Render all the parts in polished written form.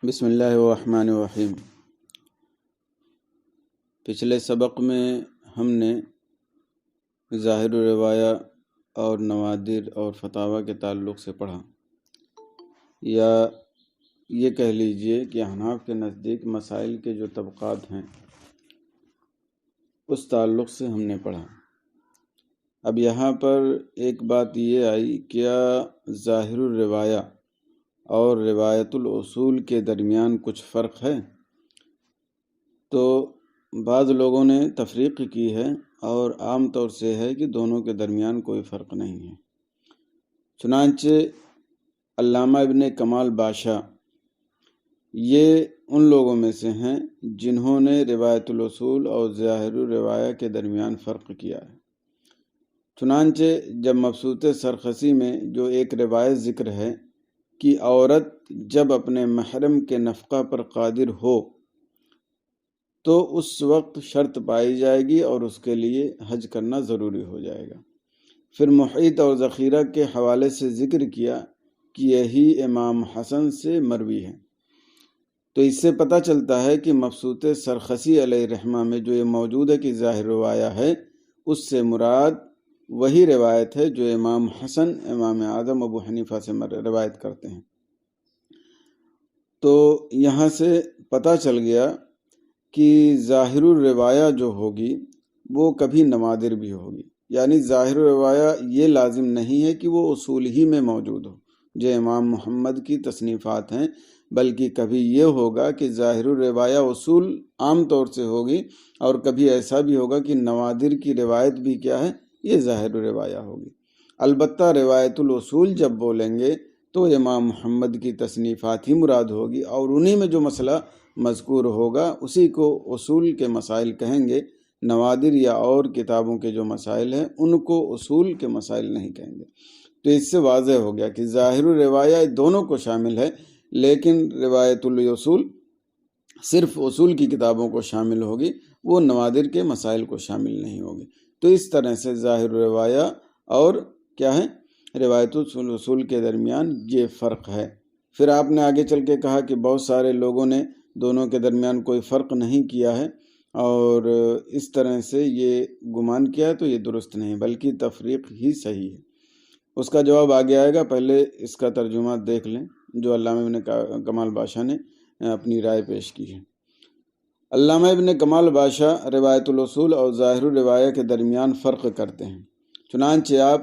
بسم اللہ الرحمن الرحیم۔ پچھلے سبق میں ہم نے ظاہر الروایہ اور نوادر اور فتاویٰ کے تعلق سے پڑھا، یا یہ کہہ لیجئے کہ احناف کے نزدیک مسائل کے جو طبقات ہیں اس تعلق سے ہم نے پڑھا۔ اب یہاں پر ایک بات یہ آئی، کیا ظاہر الروایہ اور روایت الاصول کے درمیان کچھ فرق ہے؟ تو بعض لوگوں نے تفریق کی ہے اور عام طور سے ہے کہ دونوں کے درمیان کوئی فرق نہیں ہے۔ چنانچہ علامہ ابن کمال باشا یہ ان لوگوں میں سے ہیں جنہوں نے روایت الاصول اور ظاہر الروایہ کے درمیان فرق کیا ہے۔ چنانچہ جب مبسوط سرخسی میں جو ایک روایت ذکر ہے کہ عورت جب اپنے محرم کے نفقہ پر قادر ہو تو اس وقت شرط پائی جائے گی اور اس کے لیے حج کرنا ضروری ہو جائے گا، پھر محیط اور ذخیرہ کے حوالے سے ذکر کیا کہ یہی امام حسن سے مروی ہے۔ تو اس سے پتہ چلتا ہے کہ مبسوط سرخسی علیہ رحمہ میں جو یہ موجود ہے کہ ظاہر روایہ ہے، اس سے مراد وہی روایت ہے جو امام حسن امام اعظم ابو حنیفہ سے روایت کرتے ہیں۔ تو یہاں سے پتہ چل گیا کہ ظاہر الروایہ جو ہوگی وہ کبھی نوادر بھی ہوگی، یعنی ظاہر الروایہ یہ لازم نہیں ہے کہ وہ اصول ہی میں موجود ہو جو امام محمد کی تصنیفات ہیں، بلکہ کبھی یہ ہوگا کہ ظاہر الروایہ اصول عام طور سے ہوگی، اور کبھی ایسا بھی ہوگا کہ نوادر کی روایت بھی کیا ہے، یہ ظاہر الروایہ ہوگی۔ البتہ روایت الاصول جب بولیں گے تو امام محمد کی تصنیفات ہی مراد ہوگی، اور انہی میں جو مسئلہ مذکور ہوگا اسی کو اصول کے مسائل کہیں گے۔ نوادر یا اور کتابوں کے جو مسائل ہیں ان کو اصول کے مسائل نہیں کہیں گے۔ تو اس سے واضح ہو گیا کہ ظاہر الروایہ دونوں کو شامل ہے، لیکن روایت الاصول صرف اصول کی کتابوں کو شامل ہوگی، وہ نوادر کے مسائل کو شامل نہیں ہوگی۔ تو اس طرح سے ظاہر الروایہ اور کیا ہے، روایت الاصول کے درمیان یہ فرق ہے۔ پھر آپ نے آگے چل کے کہا کہ بہت سارے لوگوں نے دونوں کے درمیان کوئی فرق نہیں کیا ہے، اور اس طرح سے یہ گمان کیا تو یہ درست نہیں، بلکہ تفریق ہی صحیح ہے۔ اس کا جواب آگے آئے گا، پہلے اس کا ترجمہ دیکھ لیں جو علامہ ابن کمال باشا نے اپنی رائے پیش کی ہے۔ علامہ ابن کمال باشا روایت الاصول اور ظاہر الروایہ کے درمیان فرق کرتے ہیں۔ چنانچہ آپ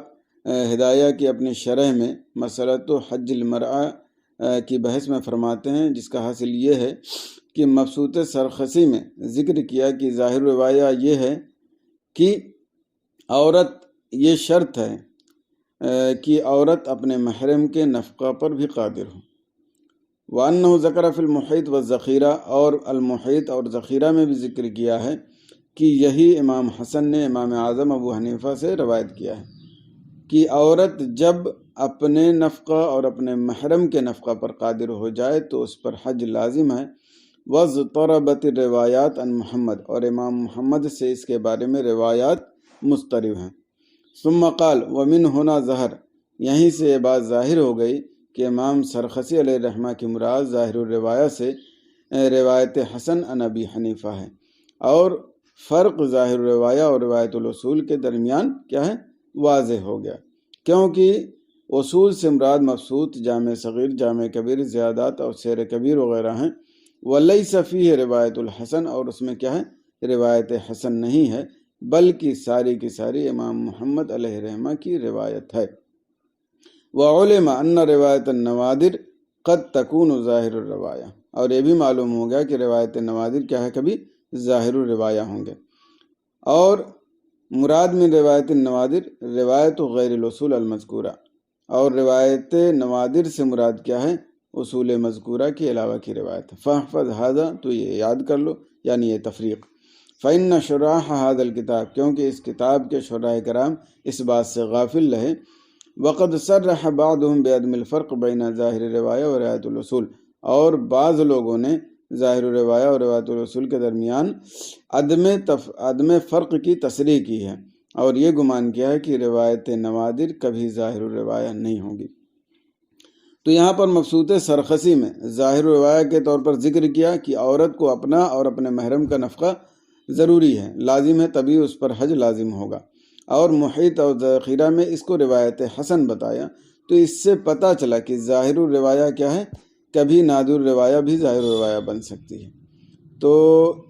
ہدایہ کی اپنی شرح میں مسئلۃ حج المرأہ کی بحث میں فرماتے ہیں، جس کا حاصل یہ ہے کہ مبسوط سرخسی میں ذکر کیا کہ ظاہر روایہ یہ ہے کہ عورت، یہ شرط ہے کہ عورت اپنے محرم کے نفقہ پر بھی قادر ہو۔ وَأَنَّهُ ذَكَرَ فِي الْمُحِيطِ وَالذَّخِيرَةِ، اور المحیط اور ذخیرہ میں بھی ذکر کیا ہے کہ یہی امام حسن نے امام اعظم ابو حنیفہ سے روایت کیا ہے کہ عورت جب اپنے نفقہ اور اپنے محرم کے نفقہ پر قادر ہو جائے تو اس پر حج لازم ہے۔ وَاضْطَرَبَتِ الرِّوَایَاتُ عن محمد، اور امام محمد سے اس کے بارے میں روایات مضطرب ہیں۔ ثم قال ومن هنا ظہر، یہیں سے یہ بات ظاہر ہو گئی کہ امام سرخسی علیہ رحمہ کی مراد ظاہر الروایہ سے روایت حسن عن ابی حنیفہ ہے، اور فرق ظاہر الروایہ اور روایت الاصول کے درمیان کیا ہے، واضح ہو گیا، کیونکہ اصول سے مراد مبسوط، جامع صغیر، جامع کبیر، زیادات اور سیر کبیر وغیرہ ہیں۔ ولیس فیہ روایت الحسن، اور اس میں کیا ہے، روایت حسن نہیں ہے، بلکہ ساری کی ساری امام محمد علیہ رحمہ کی روایت ہے۔ وعلم ان روایت النوادر قد تکون ظاہر الروایہ، اور یہ بھی معلوم ہو گیا کہ روایت نوادر کیا ہے، کبھی ظاہر الروایہ ہوں گے۔ اور مراد من روایت النوادر روایت غیر الاصول المذکورہ، اور روایت نوادر سے مراد کیا ہے، اصول مذکورہ کے علاوہ کی روایت۔ فاحفظ ھذا، تو یہ یاد کر لو، یعنی یہ تفریق۔ فإن شراح ھذا الکتاب، کیونکہ اس کتاب کے شراح کرام اس بات سے غافل رہے۔ وقد صرح بعضهم بعدم الفرق بین ظاہر الروایہ و روایت الاصول، اور بعض لوگوں نے ظاہر الروایہ اور روایت الاصول کے درمیان عدم فرق کی تصریح کی ہے، اور یہ گمان کیا ہے کہ روایت نوادر کبھی ظاہر الروایہ نہیں ہوگی۔ تو یہاں پر مبسوط سرخسی میں ظاہر روایہ کے طور پر ذکر کیا کہ عورت کو اپنا اور اپنے محرم کا نفقہ ضروری ہے، لازم ہے، تبھی اس پر حج لازم ہوگا، اور محیط اور ذخیرہ میں اس کو روایت حسن بتایا۔ تو اس سے پتہ چلا کہ ظاہر الروایہ کیا ہے، کبھی نادر روایہ بھی ظاہر روایہ بن سکتی ہے۔ تو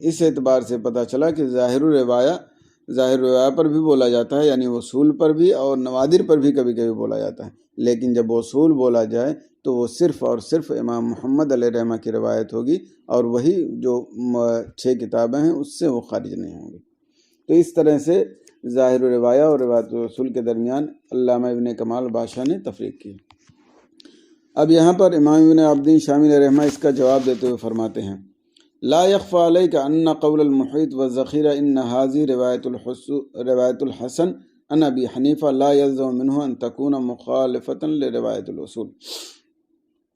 اس اعتبار سے پتہ چلا کہ ظاہر روایہ پر بھی بولا جاتا ہے، یعنی اصول پر بھی اور نوادر پر بھی کبھی کبھی بولا جاتا ہے، لیکن جب اصول بولا جائے تو وہ صرف اور صرف امام محمد علیہ رحمہ کی روایت ہوگی، اور وہی جو 6 کتابیں ہیں اس سے وہ خارج نہیں ہوں گی۔ تو اس طرح سے ظاہر روایہ اور روایت اصول کے درمیان علامہ ابن کمال بادشاہ نے تفریق کی۔ اب یہاں پر امام ابن عابدین شامی علیہ رحمہ اس کا جواب دیتے ہوئے فرماتے ہیں، لا يخفى عليك ان قول المحيط والذخيرة ان هذه روایت الحسن عن ابی حنیفہ لا يلزم منه ان تكون مخالفة لروایت الاصول۔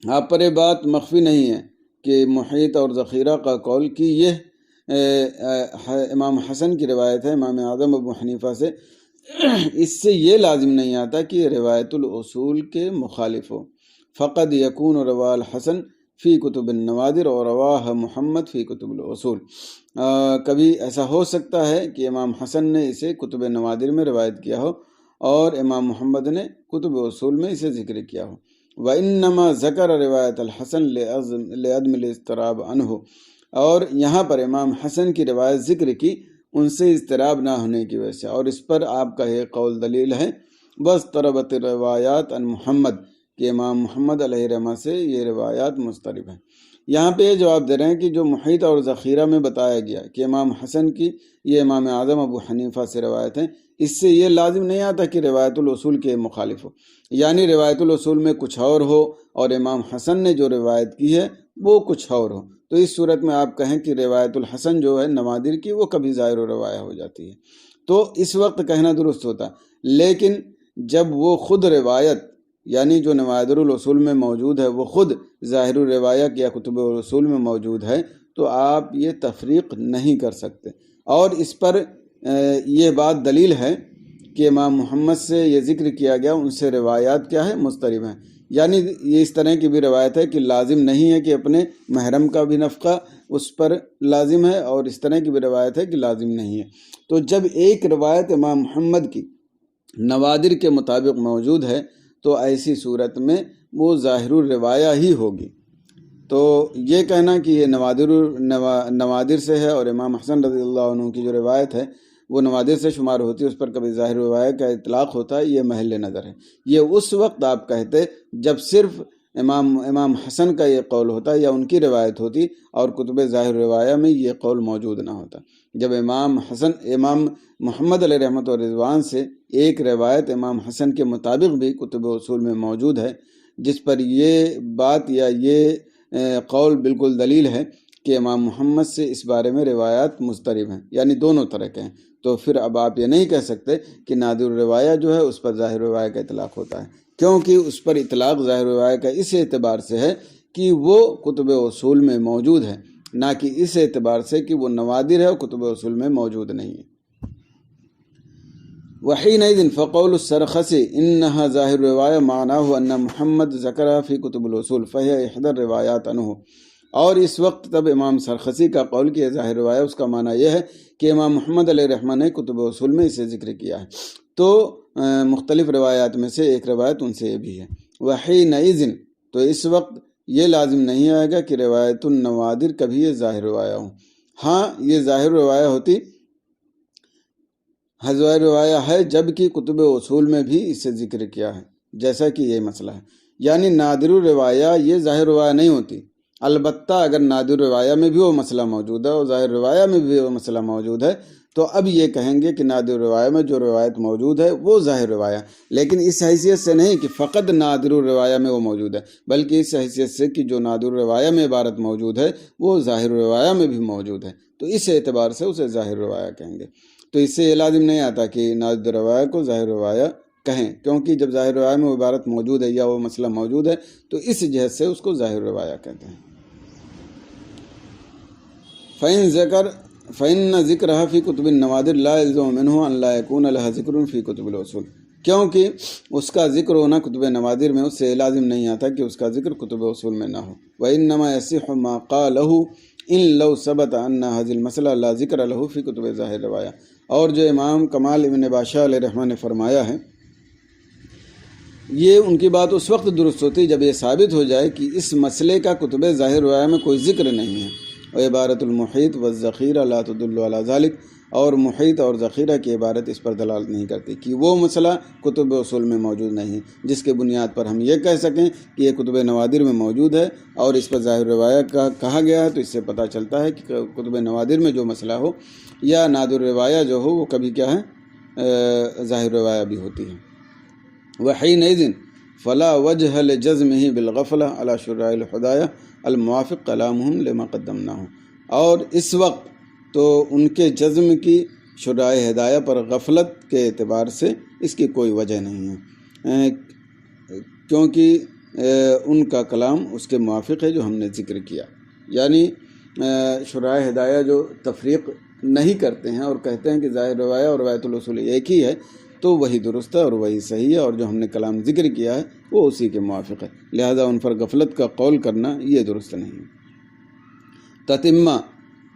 آپ پر یہ بات مخفی نہیں ہے کہ محیط اور ذخیرہ کا قول کی یہ امام حسن کی روایت ہے امام اعظم ابو حنیفہ سے، اس سے یہ لازم نہیں آتا کہ روایت الاصول کے مخالف ہو۔ فقد یکون روا الحسن فی کتب النوادر اور رواہ محمد فی کتب الاصول۔ کبھی ایسا ہو سکتا ہے کہ امام حسن نے اسے کتب نوادر میں روایت کیا ہو اور امام محمد نے کتب اصول میں اسے ذکر کیا ہو۔ وَإِنَّمَا ذَكَرَ رِوَایَةَ الْحَسَن لِعَدْمِ الْاضْطِرَابِ عَنْهُ، اور یہاں پر امام حسن کی روایت ذکر کی ان سے اضطراب نہ ہونے کی وجہ سے، اور اس پر آپ کا یہ قول دلیل ہے وَاضْطَرَبَتِ الرِّوَایَاتُ عَنْ محمد، کہ امام محمد علیہ رحمہ سے یہ روایات مضطرب ہیں۔ یہاں پہ یہ جواب دے رہے ہیں کہ جو محیط اور ذخیرہ میں بتایا گیا کہ امام حسن کی یہ امام اعظم ابو حنیفہ سے روایت ہیں، اس سے یہ لازم نہیں آتا کہ روایت الاصول کے مخالف ہو، یعنی روایت الاصول میں کچھ اور ہو اور امام حسن نے جو روایت کی ہے وہ کچھ اور ہو، تو اس صورت میں آپ کہیں کہ روایت الحسن جو ہے نوادر کی وہ کبھی ظاہر و روایہ ہو جاتی ہے، تو اس وقت کہنا درست ہوتا۔ لیکن جب وہ خود روایت یعنی جو نوادر الاصول میں موجود ہے وہ خود ظاہر الروایہ یا کتب الاصول میں موجود ہے، تو آپ یہ تفریق نہیں کر سکتے، اور اس پر یہ بات دلیل ہے کہ امام محمد سے یہ ذکر کیا گیا ان سے روایات کیا ہے مضطرب ہیں، یعنی یہ اس طرح کی بھی روایت ہے کہ لازم نہیں ہے کہ اپنے محرم کا بھی نفقہ اس پر لازم ہے، اور اس طرح کی بھی روایت ہے کہ لازم نہیں ہے۔ تو جب ایک روایت امام محمد کی نوادر کے مطابق موجود ہے تو ایسی صورت میں وہ ظاہر الروایہ ہی ہوگی۔ تو یہ کہنا کہ یہ نوادر سے ہے اور امام حسن رضی اللہ عنہ کی جو روایت ہے وہ نوادر سے شمار ہوتی ہے، اس پر کبھی ظاہر روایہ کا اطلاق ہوتا ہے، یہ محل نظر ہے۔ یہ اس وقت آپ کہتے جب صرف امام حسن کا یہ قول ہوتا یا ان کی روایت ہوتی اور کتب ظاہر روایہ میں یہ قول موجود نہ ہوتا۔ جب امام محمد علیہ رحمۃ و رضوان سے ایک روایت امام حسن کے مطابق بھی کتب اصول میں موجود ہے جس پر یہ بات یا یہ قول بالکل دلیل ہے کہ امام محمد سے اس بارے میں روایات مضطرب ہیں، یعنی دونوں طرح کے ہیں، تو پھر اب آپ یہ نہیں کہہ سکتے کہ نادر الروایہ جو ہے اس پر ظاہر روایہ کا اطلاق ہوتا ہے، کیونکہ اس پر اطلاق ظاہر روایہ کا اس اعتبار سے ہے کہ وہ کتب اصول میں موجود ہے، نہ کہ اس اعتبار سے کہ وہ نوادر ہے اور کتب اصول میں موجود نہیں ہے۔ وحینئذ فقول السرخسی انہا ظاہر روایہ معناہ ان محمد ذکرہ فی کتب الاصول فہی احدى روایات عنہ، اور اس وقت تب امام سرخسی کا قول کہ ظاہر روایہ اس کا معنی یہ ہے کہ امام محمد علیہ رحمہ نے کتب اصول میں اسے ذکر کیا ہے، تو مختلف روایات میں سے ایک روایت ان سے یہ بھی ہے۔ وحینئذ، تو اس وقت یہ لازم نہیں آئے گا کہ روایت النوادر کبھی یہ ظاہر روایہ ہوں، ہاں یہ ظاہر روایہ ہوتی ظاہر روایہ ہے جبکہ کتب اصول میں بھی اسے ذکر کیا ہے، جیسا کہ یہ مسئلہ ہے، یعنی نادر روایہ یہ ظاہر روایہ نہیں ہوتی، البتہ اگر نادر روایہ میں بھی وہ مسئلہ موجود ہے اور ظاہر روایہ میں بھی وہ مسئلہ موجود ہے تو اب یہ کہیں گے کہ نادر روایہ میں جو روایت موجود ہے وہ ظاہر روایہ، لیکن اس حیثیت سے نہیں کہ فقط نادر روایہ میں وہ موجود ہے، بلکہ اس حیثیت سے کہ جو نادر روایہ میں عبارت موجود ہے وہ ظاہر روایہ میں بھی موجود ہے، تو اس اعتبار سے اسے ظاہر روایہ کہیں گے۔ تو اس سے یہ لازم نہیں آتا کہ نادر روایہ کو ظاہر روایہ کہیں، کیونکہ جب ظاہر روایہ میں وہ عبارت موجود ہے یا وہ مسئلہ موجود ہے تو اس جہت سے اس کو ظاہر روایہ کہتے ہیں۔ فَإِنَّ ذِكْرَهَا فِي كُتُبِ النَّوَادِرِ لَا يَلْزَمُ مِنْهُ أَنْ لَا يَكُونَ لَهَا ذِكْرٌ فِي كُتُبِ الْأُصُولِ، کیونکہ اس کا ذکر ہونا کتب نوادر میں اس سے لازم نہیں آتا کہ اس کا ذکر کتب اصول میں نہ ہو۔ وَإِنَّمَا يَصِحُ مَا قَالَهُ إِن لَوْ ثَبَتَ أَنَّ هَذِهِ الْمَسْأَلَةَ لَا ذِكْرَ لَهُ فِي كُتُبِ ظَاهِرِ الرِّوَایَہ، اور جو امام کمال ابن باشا علیہ رحمہ نے فرمایا ہے، یہ ان کی بات اس وقت درست ہوتی جب یہ ثابت ہو جائے کہ اس مسئلے کا کتب ظاہر الرِّوَایہ میں کوئی ذکر نہیں ہے۔ وعبارت المحیط والذخیرہ لا تدل علی ذلک، اور محیط اور ذخیرہ کی عبارت اس پر دلالت نہیں کرتی کہ وہ مسئلہ کتب اصول میں موجود نہیں ہے جس کے بنیاد پر ہم یہ کہہ سکیں کہ یہ کتب نوادر میں موجود ہے اور اس پر ظاہر روایہ کا کہا گیا ہے۔ تو اس سے پتہ چلتا ہے کہ کتب نوادر میں جو مسئلہ ہو یا نادر روایہ جو ہو وہ کبھی کیا ہے، ظاہر روایہ بھی ہوتی ہے۔ وحینئذ فلا وجہ لجزمہ بالغفلہ علی شرائع الہدایہ الموافق کلامہم لما قدمناہ، اور اس وقت تو ان کے جزم کی شرائع ہدایہ پر غفلت کے اعتبار سے اس کی کوئی وجہ نہیں ہے، کیونکہ ان کا کلام اس کے موافق ہے جو ہم نے ذکر کیا۔ یعنی شرائع ہدایہ جو تفریق نہیں کرتے ہیں اور کہتے ہیں کہ ظاہر روایہ اور روایت الاصول ایک ہی ہے، تو وہی درست ہے اور وہی صحیح ہے، اور جو ہم نے کلام ذکر کیا ہے وہ اسی کے موافق ہے، لہذا ان پر غفلت کا قول کرنا یہ درست نہیں ہے۔ تتمہ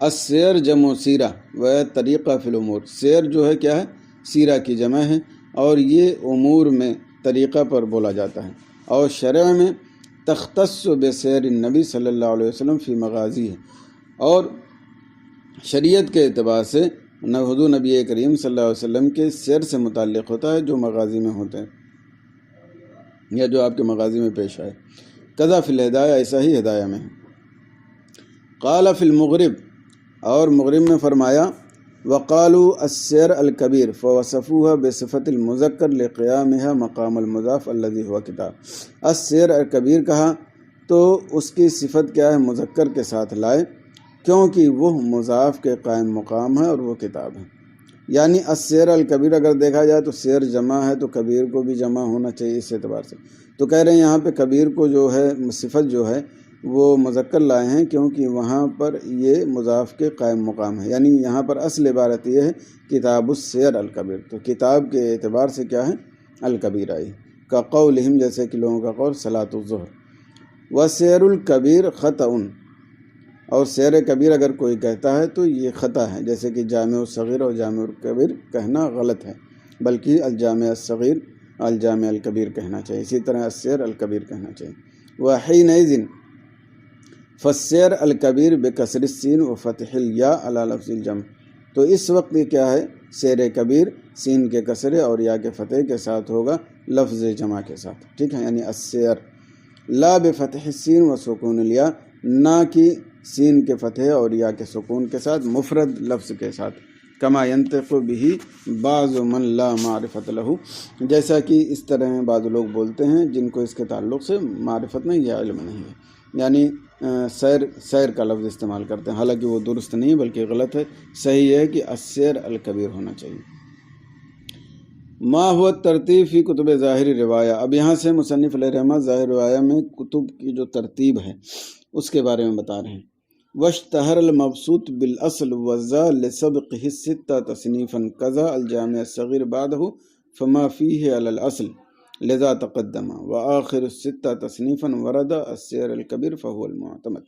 السیر جمع سیرہ و طریقہ فی الامور، سیر جو ہے کیا ہے، سیرہ کی جمع ہے، اور یہ امور میں طریقہ پر بولا جاتا ہے، اور شرع میں تختص بسیر النبی صلی اللہ علیہ وسلم فی مغازی ہے، اور شریعت کے اعتبار سے حضور نبی کریم صلی اللہ علیہ وسلم کے سیر سے متعلق ہوتا ہے جو مغازی میں ہوتے ہیں یا جو آپ کے مغازی میں پیش آئے۔ قضا فی الہدایہ، ایسا ہی ہدایہ میں ہے۔ قال فی المغرب، اور مغرب میں فرمایا وقالوا السیر الکبیر فوصفوها بصفت المذکر لقیامها مقام المضاف الذی هو کتاب، السیر الکبیر کہا تو اس کی صفت کیا ہے، مذکر کے ساتھ لائے، کیونکہ وہ مضاف کے قائم مقام ہے اور وہ کتاب ہے۔ یعنی السیر الکبیر اگر دیکھا جائے تو سیر جمع ہے تو کبیر کو بھی جمع ہونا چاہیے اس اعتبار سے، تو کہہ رہے ہیں یہاں پہ کبیر کو جو ہے صفت جو ہے وہ مذکر لائے ہیں کیونکہ وہاں پر یہ مضاف کے قائم مقام ہے، یعنی یہاں پر اصل عبارت یہ ہے کتاب السیر الکبیر، تو کتاب کے اعتبار سے کیا ہے، الکبیر آئی، کا قولہم، جیسے کہ لوگوں کا قول صلاۃ الظہر۔ وسیر الکبیر خطأ، اور سیر کبیر اگر کوئی کہتا ہے تو یہ خطا ہے، جیسے کہ جامع الصغیر اور جامع الکبیر کہنا غلط ہے، بلکہ الجامع الصغیر الجامع الکبیر کہنا چاہیے، اسی طرح السیر الکبیر کہنا چاہیے۔ وحینئذ فالسیر الکبیر بکسر السین وفتح الیاء علی لفظ الجمع، تو اس وقت یہ کیا ہے، سیر کبیر سین کے کسرے اور یا کے فتح کے ساتھ ہوگا لفظ جمع کے ساتھ، ٹھیک ہے، یعنی السیر، لا بفتح السین و سکون الیاء، نہ کہ سین کے فتح اور یا کے سکون کے ساتھ، مفرد لفظ کے ساتھ، کما ینطق بہ بعض من لا معرفت لہ، جیسا کہ اس طرح بعض لوگ بولتے ہیں جن کو اس کے تعلق سے معرفت نہیں یا علم نہیں ہے، یعنی سیر کا لفظ استعمال کرتے ہیں، حالانکہ وہ درست نہیں بلکہ غلط ہے، صحیح ہے کہ السیر الکبیر ہونا چاہیے۔ ما ہوا ترتیب فی کتب ظاہر روایہ، اب یہاں سے مصنف علیہ رحمہ ظاہر روایہ میں کتب کی جو ترتیب ہے اس کے بارے میں بتا رہے ہیں۔ واشتہر المبسوط بالاصل وذا لسبقہ الستہ تصنیفا کذا الجامع الصغیر بعدہ فما فیہ علی الاصل لذا تقدم وآخر الستہ تصنیفا ورد السیر الکبیر فہو المعتمد۔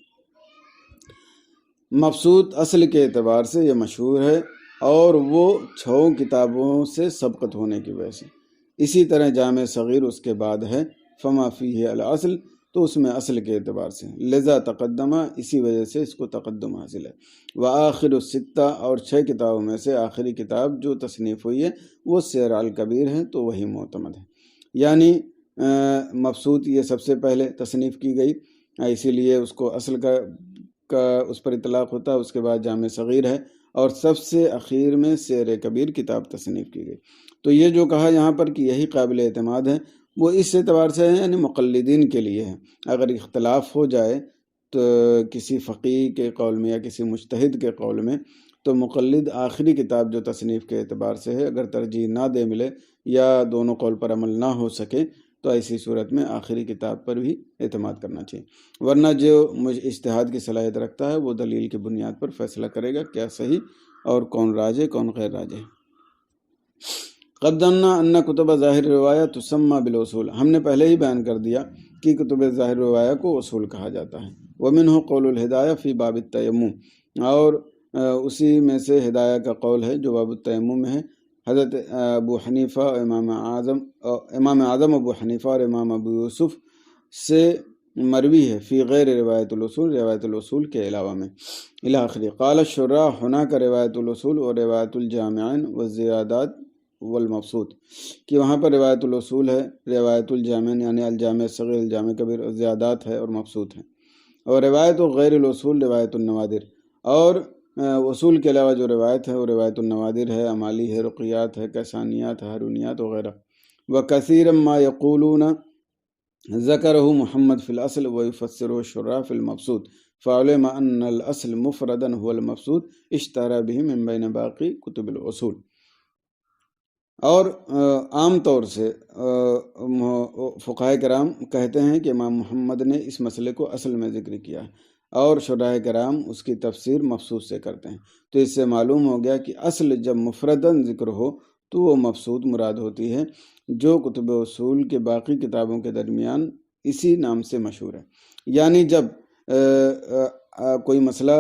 مبسوط اصل کے اعتبار سے یہ مشہور ہے اور وہ 6 کتابوں سے سبقت ہونے کی وجہ سے، اسی طرح جامع صغیر اس کے بعد ہے، فما فیہ الاصل، تو اس میں اصل کے اعتبار سے، لذا تقدمہ، اسی وجہ سے اس کو تقدم حاصل ہے، وآخر الستہ، اور 6 کتابوں میں سے آخری کتاب جو تصنیف ہوئی ہے وہ سیر الکبیر ہے تو وہی معتمد ہے۔ یعنی مبسوط یہ سب سے پہلے تصنیف کی گئی، اسی لیے اس کو اصل کا اس پر اطلاق ہوتا ہے، اس کے بعد جامع صغیر ہے، اور سب سے اخیر میں سیر کبیر کتاب تصنیف کی گئی۔ تو یہ جو کہا یہاں پر کہ یہی قابل اعتماد ہے، وہ اس اعتبار سے ہے یعنی مقلدین کے لیے ہے، اگر اختلاف ہو جائے تو کسی فقیہ کے قول میں یا کسی مجتہد کے قول میں، تو مقلد آخری کتاب جو تصنیف کے اعتبار سے ہے اگر ترجیح نہ دے ملے یا دونوں قول پر عمل نہ ہو سکے تو ایسی صورت میں آخری کتاب پر بھی اعتماد کرنا چاہیے، ورنہ جو اجتہاد کی صلاحیت رکھتا ہے وہ دلیل کی بنیاد پر فیصلہ کرے گا کیا صحیح اور کون راجح کون غیر راجح۔ قدمنا ان کتب ظاہر روایہ تسمى بالاصول، ہم نے پہلے ہی بیان کر دیا کہ کتب ظاہر روایہ کو اصول کہا جاتا ہے۔ ومنہ قول الہدایہ فی باب التیمم، اور اسی میں سے ہدایہ کا قول ہے جو باب التیمم میں ہے۔ حضرت ابو حنیفہ اور امام اعظم ابو حنیفہ اور امام ابو یوسف سے مروی ہے فی غیر روایت الاصول، روایت الاصول کے علاوہ میں۔ الی آخری قال الشراح هناك روایت الاصول و روایت الجامعین والزیادات والمبسوط، کہ وہاں پر روایت الاصول ہے، روایت الجامعین یعنی الجامع صغیر، الجامع کبیر، اور زیادات ہے اور مبسوط ہے، اور روایت غیر الاصول روایت النوادر، اور اصول کے علاوہ جو روایت ہے وہ روایت النوادر ہے، امالی ہے، رقیات ہے، کسانیات ہے، ہرونیات وغیرہ۔ وکثیرا ما یقولون ذکرہ محمد فی الاصل ویفسرہ الشراح فی المبسوط فعلم ان الاصل مفردا هو المبسوط اشتہر به من بین باقی کتب الاصول۔ اور عام طور سے فقہاء کرام کہتے ہیں کہ امام محمد نے اس مسئلے کو اصل میں ذکر کیا ہے، اور شرح کرام اس کی تفسیر مبسوط سے کرتے ہیں۔ تو اس سے معلوم ہو گیا کہ اصل جب مفردن ذکر ہو تو وہ مبسوط مراد ہوتی ہے، جو کتب اصول کے باقی کتابوں کے درمیان اسی نام سے مشہور ہے۔ یعنی جب کوئی مسئلہ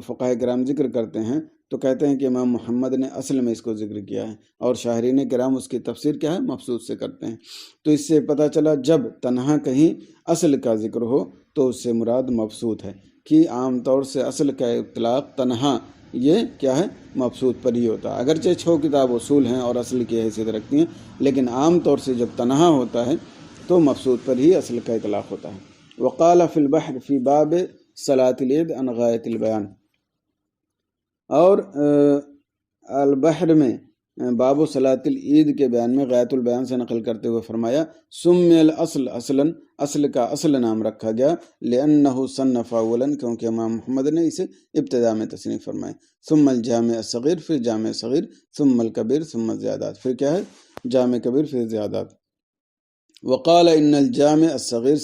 فقہاء کرام ذکر کرتے ہیں تو کہتے ہیں کہ امام محمد نے اصل میں اس کو ذکر کیا ہے، اور شاہرین کرام اس کی تفسیر کیا ہے؟ مبسوط سے کرتے ہیں۔ تو اس سے پتہ چلا جب تنہا کہیں اصل کا ذکر ہو تو اس سے مراد مبسوط ہے، کہ عام طور سے اصل کا اطلاق تنہا یہ کیا ہے؟ مبسوط پر ہی ہوتا ہے، اگرچہ 6 کتاب اصول ہیں اور اصل کی حیثیت رکھتی ہیں، لیکن عام طور سے جب تنہا ہوتا ہے تو مبسوط پر ہی اصل کا اطلاق ہوتا ہے۔ وقال فی البحر فی باب صلاۃ العید عن غایۃ البیان، اور البحر میں باب و صلاۃ العید کے بیان میں غایۃ البیان سے نقل کرتے ہوئے فرمایا سمی الاصل اصلا، اصل کا اصل نام رکھا گیا، لأنہ صنف اولا، کیونکہ امام محمد نے اسے ابتدا میں تصنیف فرمائے، ثم الجامع الصغیر، پھر جامع صغیر، ثم الکبیر، ثم الزیادات، پھر کیا ہے؟ جامع کبیر، پھر زیادات۔ وقال ان الجامع الصغیر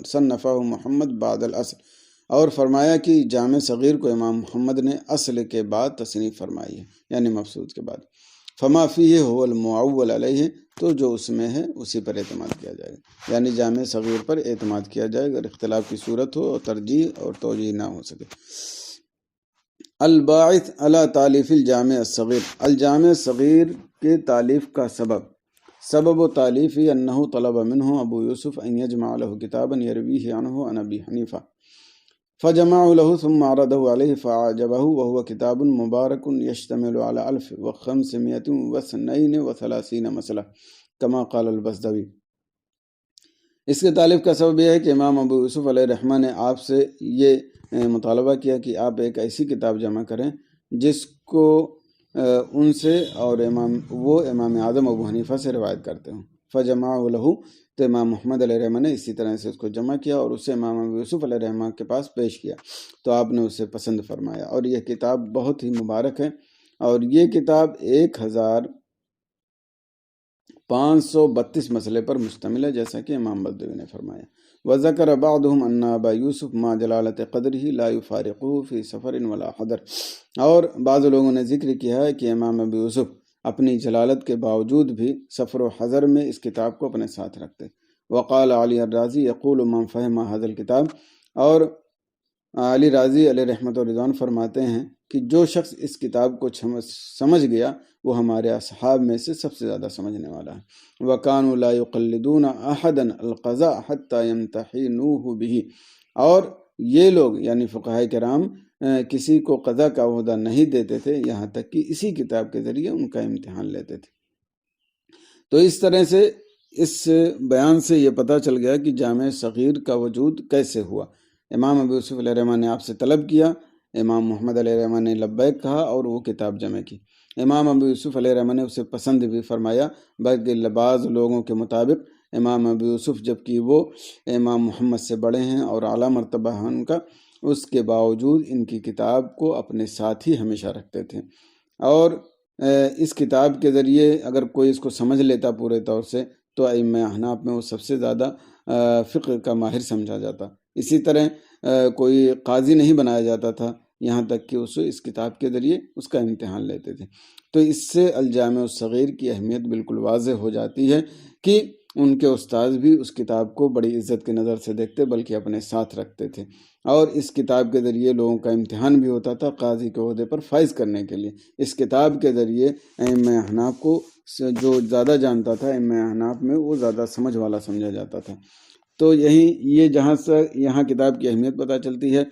صنفہ محمد بعد الاصل، اور فرمایا کہ جامع صغیر کو امام محمد نے اصل کے بعد تصنیف فرمائی ہے، یعنی مبسوط کے بعد۔ فما فیہ هو المعول علیہ، تو جو اس میں ہے اسی پر اعتماد کیا جائے گا، یعنی جامع صغیر پر اعتماد کیا جائے اگر اختلاف کی صورت ہو اور ترجیح اور توجیہ نہ ہو سکے۔ الباعث علی تالیف الجامع الصغیر، الجامع صغیر کے تالیف کا سبب و تالیفی انہ طلب منہ ابو یوسف ان یجمع له کتابا یرویہ عنہ عن ابی حنیفہ فجمعوا له ثم عرضه عليه فعجبه وهو كتاب مبارك يشتمل على 1532 مسئلہ كما قال البزدوی۔ اس کے تالیف کا سبب یہ ہے کہ امام ابو یوسف علیہ الرحمہ نے آپ سے یہ مطالبہ کیا کہ آپ ایک ایسی کتاب جمع کریں جس کو ان سے اور امام اعظم ابو حنیفہ سے روایت کرتے ہوں۔ فجمعوا له، تو امام محمد علیہ الرحمہ نے اسی طرح سے اس کو جمع کیا اور اسے امام ابو یوسف علیہ الرحمہ کے پاس پیش کیا، تو آپ نے اسے پسند فرمایا، اور یہ کتاب بہت ہی مبارک ہے، اور یہ کتاب 1532 مسئلے پر مشتمل ہے، جیسا کہ امام بزدوی نے فرمایا۔ وذکر بعضهم ان ابا یوسف ما جلالت قدرہ لا یفارقہ فی سفر ولا حضر، اور بعض لوگوں نے ذکر کیا ہے کہ امام ابو یوسف اپنی جلالت کے باوجود بھی سفر و حضر میں اس کتاب کو اپنے ساتھ رکھتے۔ وقال علی الرازی یقول من فہم هذا الکتاب، اور علی رازی علیہ رحمت و رضوان فرماتے ہیں کہ جو شخص اس کتاب کو سمجھ گیا وہ ہمارے اصحاب میں سے سب سے زیادہ سمجھنے والا ہے۔ وَكَانُوا لَا يُقَلِّدُونَ أَحَدًا الْقَضَاءَ حَتَّى يَمْتَحِنُوهُ بِهِ، اور یہ لوگ یعنی فقہاء کرام کسی کو قضا کا عہدہ نہیں دیتے تھے یہاں تک کہ اسی کتاب کے ذریعے ان کا امتحان لیتے تھے۔ تو اس طرح سے اس بیان سے یہ پتہ چل گیا کہ جامع صغیر کا وجود کیسے ہوا۔ امام ابو یوسف علیہ الرحمہ نے آپ سے طلب کیا، امام محمد علیہ الرحمہ نے لبیک کہا اور وہ کتاب جمع کی۔ امام ابو یوسف علیہ الرحمہ نے اسے پسند بھی فرمایا، بلکہ بعض لوگوں کے مطابق امام ابو یوسف جبکہ وہ امام محمد سے بڑے ہیں اور اعلیٰ مرتبہ ہیں ان کا، اس کے باوجود ان کی کتاب کو اپنے ساتھ ہی ہمیشہ رکھتے تھے، اور اس کتاب کے ذریعے اگر کوئی اس کو سمجھ لیتا پورے طور سے تو ائمہ احناف میں وہ سب سے زیادہ فقہ کا ماہر سمجھا جاتا۔ اسی طرح کوئی قاضی نہیں بنایا جاتا تھا یہاں تک کہ اس کتاب کے ذریعے اس کا امتحان لیتے تھے۔ تو اس سے الجامع الصغیر کی اہمیت بالکل واضح ہو جاتی ہے کہ ان کے استاذ بھی اس کتاب کو بڑی عزت کی نظر سے دیکھتے بلکہ اپنے ساتھ رکھتے تھے، اور اس کتاب کے ذریعے لوگوں کا امتحان بھی ہوتا تھا قاضی کے عہدے پر فائز کرنے کے لیے۔ اس کتاب کے ذریعے ائمہ احناف کو جو زیادہ جانتا تھا، ائمہ احناف میں وہ زیادہ سمجھ والا سمجھا جاتا تھا۔ تو یہ جہاں سے یہاں کتاب کی اہمیت پتہ چلتی ہے،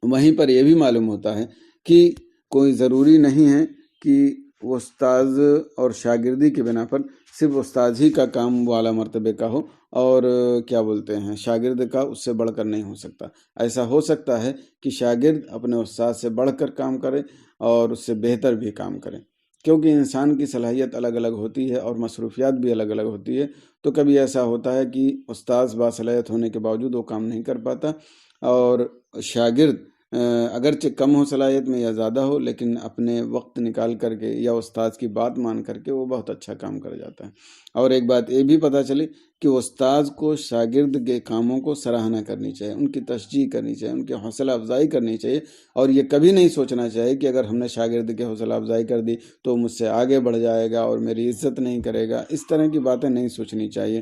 وہیں پر یہ بھی معلوم ہوتا ہے کہ کوئی ضروری نہیں ہے کہ وہ استاذ اور شاگردی کے بنا پر صرف استاذ ہی کا کام والا مرتبے کا ہو اور کیا بولتے ہیں شاگرد کا اس سے بڑھ کر نہیں ہو سکتا۔ ایسا ہو سکتا ہے کہ شاگرد اپنے استاذ سے بڑھ کر کام کرے اور اس سے بہتر بھی کام کرے، کیونکہ انسان کی صلاحیت الگ الگ ہوتی ہے اور مصروفیات بھی الگ الگ ہوتی ہے۔ تو کبھی ایسا ہوتا ہے کہ استاذ باصلاحیت ہونے کے باوجود وہ کام نہیں کر پاتا، اور شاگرد اگرچہ کم ہو صلاحیت میں یا زیادہ ہو، لیکن اپنے وقت نکال کر کے یا استاذ کی بات مان کر کے وہ بہت اچھا کام کر جاتا ہے۔ اور ایک بات یہ بھی پتہ چلی کہ استاذ کو شاگرد کے کاموں کو سراہنا کرنی چاہیے، ان کی تشجیع کرنی چاہیے، ان کی حوصلہ افزائی کرنی چاہیے، اور یہ کبھی نہیں سوچنا چاہیے کہ اگر ہم نے شاگرد کی حوصلہ افزائی کر دی تو مجھ سے آگے بڑھ جائے گا اور میری عزت نہیں کرے گا۔ اس طرح کی باتیں نہیں سوچنی چاہیے۔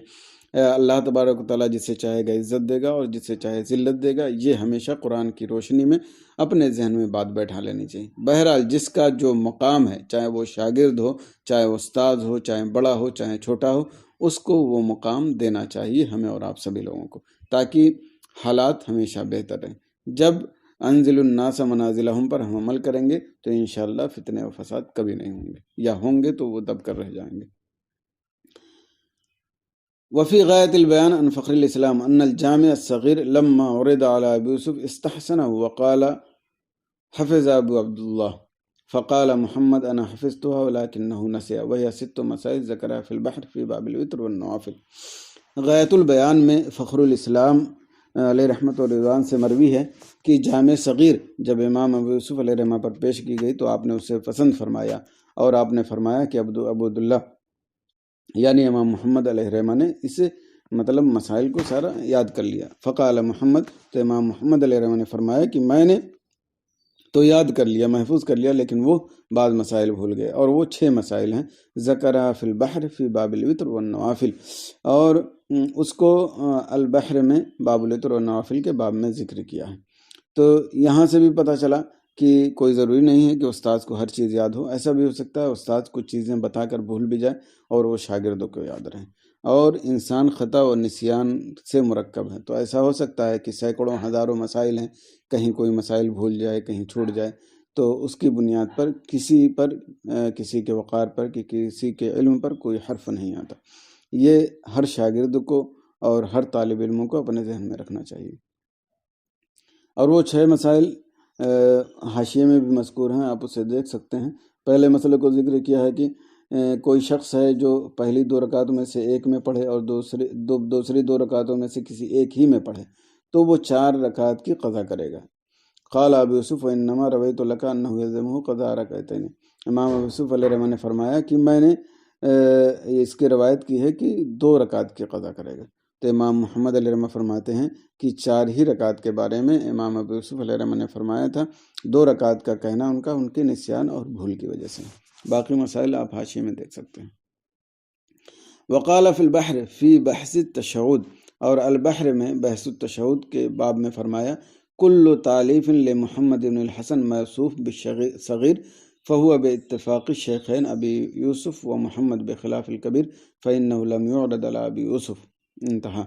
اللہ تبارک و تعالیٰ جسے چاہے گا عزت دے گا اور جسے چاہے ذلت دے گا، یہ ہمیشہ قرآن کی روشنی میں اپنے ذہن میں بات بیٹھا لینی چاہیے۔ بہرحال جس کا جو مقام ہے، چاہے وہ شاگرد ہو، چاہے وہ استاذ ہو، چاہے بڑا ہو، چاہے چھوٹا ہو، اس کو وہ مقام دینا چاہیے ہمیں اور آپ سبھی لوگوں کو، تاکہ حالات ہمیشہ بہتر رہیں۔ جب انزل الناس منازلہم پر ہم عمل کریں گے تو انشاءاللہ فتنے و فساد کبھی نہیں ہوں گے، یا ہوں گے تو وہ دب کر رہ جائیں گے۔ وفی غایت البیان عن فخر الاسلام ان الجامع الصغیر لما عرض على ابی یوسف استحسنه وقال حفظ ابو عبداللہ فقال محمد انا حفظتها ولكنه نسي وهي 6 مسائل ذکرها في البحر في باب الوتر والنوافل۔ غایت البیان میں فخر الاسلام علیہ رحمت و رضوان سے مروی ہے کہ جامع صغیر جب امام ابو یوسف علیہ رحمہ پر پیش کی گئی تو آپ نے اسے پسند فرمایا، اور آپ نے فرمایا کہ ابو عبداللہ یعنی امام محمد علیہ رحمہ نے اس مطلب مسائل کو سارا یاد کر لیا۔ فقال محمد، تو امام محمد علیہ رحمہ نے فرمایا کہ میں نے تو یاد کر لیا، محفوظ کر لیا، لیکن وہ بعض مسائل بھول گئے، اور وہ 6 مسائل ہیں۔ ذکرہ فی البحر فی باب الوتر والنوافل، اور اس کو البحر میں باب الوتر والنوافل کے باب میں ذکر کیا ہے۔ تو یہاں سے بھی پتہ چلا کہ کوئی ضروری نہیں ہے کہ استاذ کو ہر چیز یاد ہو، ایسا بھی ہو سکتا ہے استاذ کچھ چیزیں بتا کر بھول بھی جائے اور وہ شاگردوں کو یاد رہیں، اور انسان خطا و نسیان سے مرکب ہے، تو ایسا ہو سکتا ہے کہ سینکڑوں ہزاروں مسائل ہیں، کہیں کوئی مسائل بھول جائے، کہیں چھوٹ جائے، تو اس کی بنیاد پر کسی کے وقار پر کہ کسی کے علم پر کوئی حرف نہیں آتا۔ یہ ہر شاگرد کو اور ہر طالب علموں کو اپنے ذہن میں رکھنا چاہیے۔ اور وہ 6 مسائل حاشیے میں بھی مذکور ہیں، آپ اسے دیکھ سکتے ہیں۔ پہلے مسئلے کو ذکر کیا ہے کہ کوئی شخص ہے جو پہلی 2 رکعتوں میں سے ایک میں پڑھے اور دوسری 2 رکعتوں میں سے کسی ایک ہی میں پڑھے، تو وہ 4 رکعت کی قضا کرے گا۔ قال ابو یوسف وانما رویت لک انه یلزمه قضاء رکعتین، امام ابو یوسف علیہ رحمہ نے فرمایا کہ میں نے اس کی روایت کی ہے کہ 2 رکعت کی قضا کرے گا۔ تو امام محمد علیہ رحمہ فرماتے ہیں کہ 4 ہی رکعت کے بارے میں امام ابو یوسف علیہ رحمہ نے فرمایا تھا، 2 رکعت کا کہنا ان کے نسیان اور بھول کی وجہ سے۔ باقی مسائل آپ حاشیے میں دیکھ سکتے ہیں۔ وقال فی البحر فی بحث التشہد، اور البحر میں بحث التشہد کے باب میں فرمایا کل تعلیف لمحمد بن الحسن موصوف بالصغیر فهو باتفاق الشیخین ابی یوسف و محمد بخلاف الکبیر فإنه لم يعرض على ابی یوسف۔ انتہا۔